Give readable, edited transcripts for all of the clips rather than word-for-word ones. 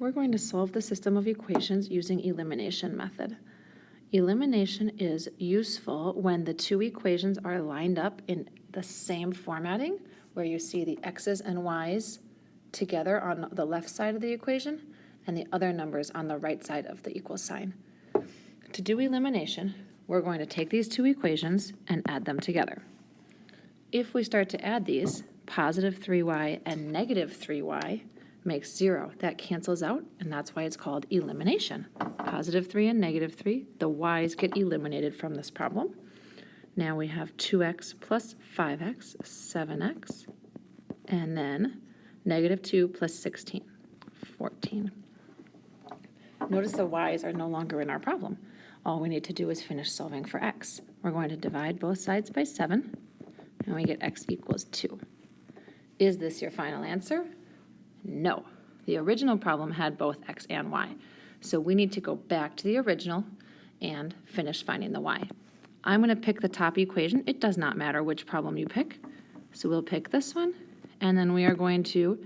we're going to solve the system of equations using elimination method. Elimination is useful when the two equations are lined up in the same formatting, where you see the x's and y's together on the left side of the equation and the other numbers on the right side of the equal sign. To do elimination, we're going to take these two equations and add them together. If we start to add these, positive 3y and negative 3y makes 0. That cancels out, and that's why it's called elimination. Positive 3 and negative 3, the y's get eliminated from this problem. Now we have 2x plus 5x, 7x, and then negative 2 plus 16, 14. Notice the y's are no longer in our problem. All we need to do is finish solving for x. We're going to divide both sides by 7, and we get x equals 2. Is this your final answer? No. The original problem had both x and y. So we need to go back to the original and finish finding the y. I'm going to pick the top equation. It does not matter which problem you pick. So we'll pick this one, and then we are going to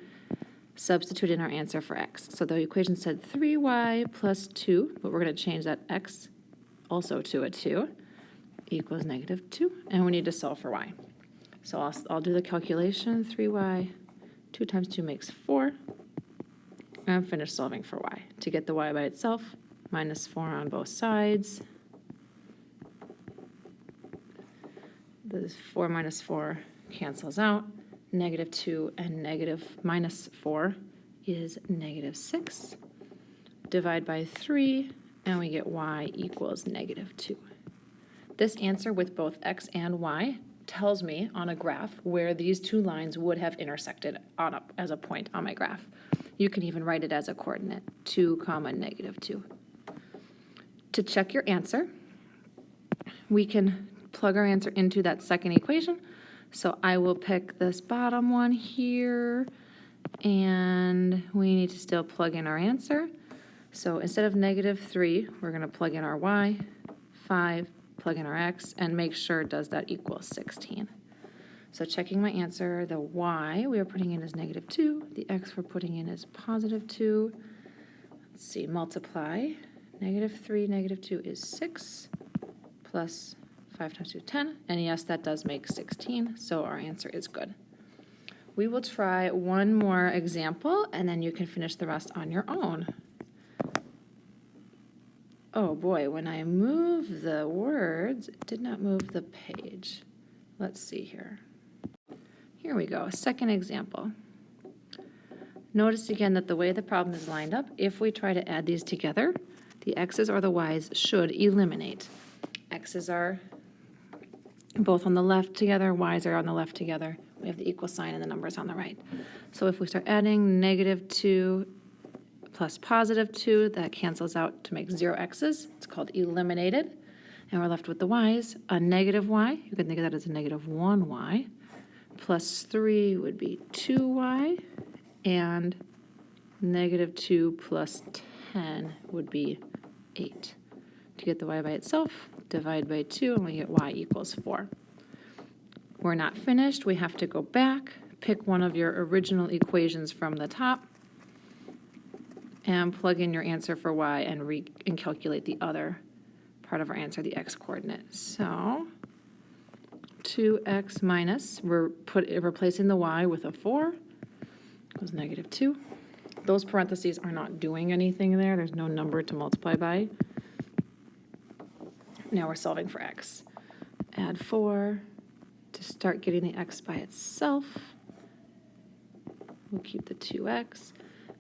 substitute in our answer for x. So the equation said 3y plus 2, but we're going to change that x also to a 2, equals negative 2, and we need to solve for y. So I'll do the calculation. 3y, 2 times 2 makes 4, and finish solving for y. To get the y by itself, minus 4 on both sides. The 4 minus 4 cancels out. Negative 2 and minus 4 is negative 6. Divide by 3, and we get y equals negative 2. This answer with both x and y tells me on a graph where these two lines would have intersected as a point on my graph. You can even write it as a coordinate, 2, negative 2. To check your answer, we can plug our answer into that second equation. So I will pick this bottom one here, and we need to still plug in our answer. So instead of negative 3, we're going to plug in our y, 5, plug in our x, and make sure does that equal 16. So checking my answer, the y we are putting in is negative 2, the x we're putting in is positive 2. Let's see, multiply. Negative 3, negative 2 is 6, plus 5 times 2, 10, and yes, that does make 16, so our answer is good. We will try one more example, and then you can finish the rest on your own. Oh boy, when I move the words, it did not move the page. Let's see here. Here we go, second example. Notice again that the way the problem is lined up, if we try to add these together, the x's or the y's should eliminate. X's are both on the left together, y's are on the left together. We have the equal sign and the numbers on the right. So if we start adding negative 2 plus positive 2, that cancels out to make 0 x's. It's called eliminated. And we're left with the y's. A negative y, you can think of that as a negative 1y, plus 3 would be 2y, and negative 2 plus 10 would be 8. To get the y by itself, divide by 2, and we get y equals 4. We're not finished. We have to go back, pick one of your original equations from the top, and plug in your answer for y and calculate the other part of our answer, the x coordinate. So 2x minus, we're replacing the y with a 4, equals negative 2. Those parentheses are not doing anything there. There's no number to multiply by. Now we're solving for x. Add 4 to start getting the x by itself. We'll keep the 2x.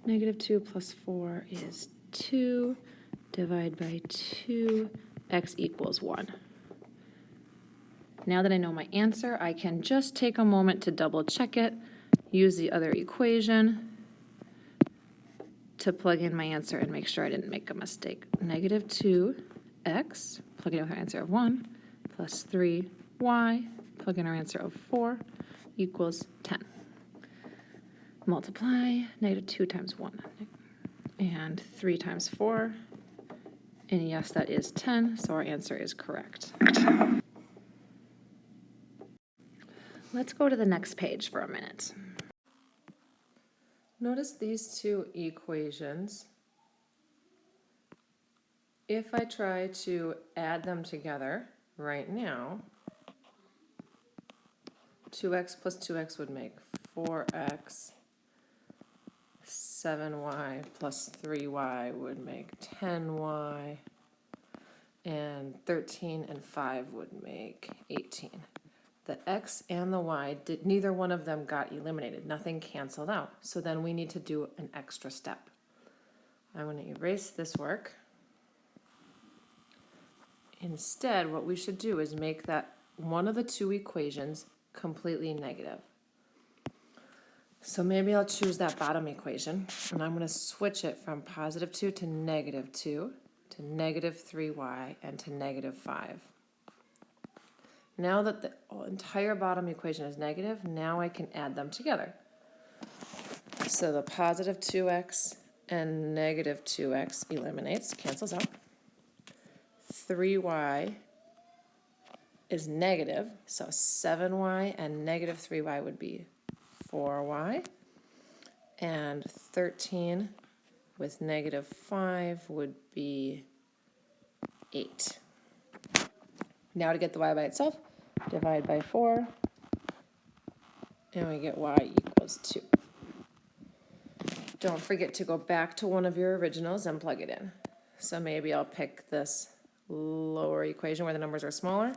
Negative 2 plus 4 is 2. Divide by 2. X equals 1. Now that I know my answer, I can just take a moment to double check it, use the other equation to plug in my answer and make sure I didn't make a mistake. Negative 2x, plug in with our answer of 1, plus 3y, plug in our answer of 4, equals 10. Multiply, negative 2 times 1, and 3 times 4, and yes, that is 10, so our answer is correct. Let's go to the next page for a minute. Notice these two equations. If I try to add them together right now, 2x plus 2x would make 4x, 7y plus 3y would make 10y, and 13 and 5 would make 18. The x and the y, neither one of them got eliminated. Nothing canceled out. So then we need to do an extra step. I'm going to erase this work. Instead, what we should do is make that one of the two equations completely negative. So maybe I'll choose that bottom equation, and I'm going to switch it from positive 2 to negative 2 to negative 3y and to negative 5. Now that the entire bottom equation is negative, now I can add them together. So the positive 2x and negative 2x eliminates, cancels out. 3y is negative, so 7y and negative 3y would be 4y. And 13 with negative 5 would be 8. Now to get the y by itself, divide by 4, and we get y equals 2. Don't forget to go back to one of your originals and plug it in. So maybe I'll pick this lower equation where the numbers are smaller.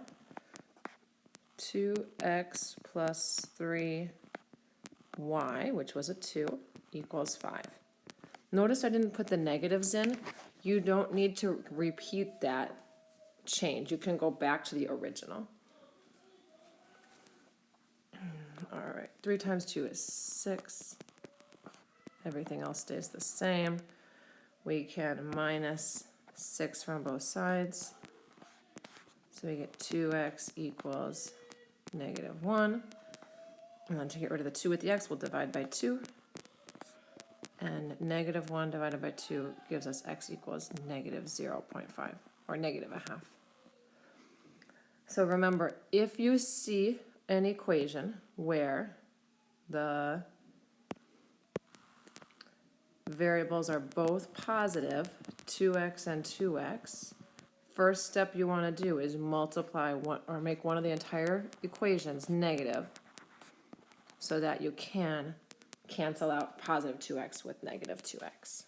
2x plus 3y, which was a 2, equals 5. Notice I didn't put the negatives in. You don't need to repeat that change. You can go back to the original. All right, 3 times 2 is 6. Everything else stays the same. We can minus 6 from both sides. So we get 2x equals negative 1. And then to get rid of the 2 with the x, we'll divide by 2. And negative 1 divided by 2 gives us x equals negative 0.5, or negative a half. So remember, if you see an equation where the variables are both positive, 2x and 2x, first step you want to do is multiply one, or make one of the entire equations negative so that you can cancel out positive 2x with negative 2x.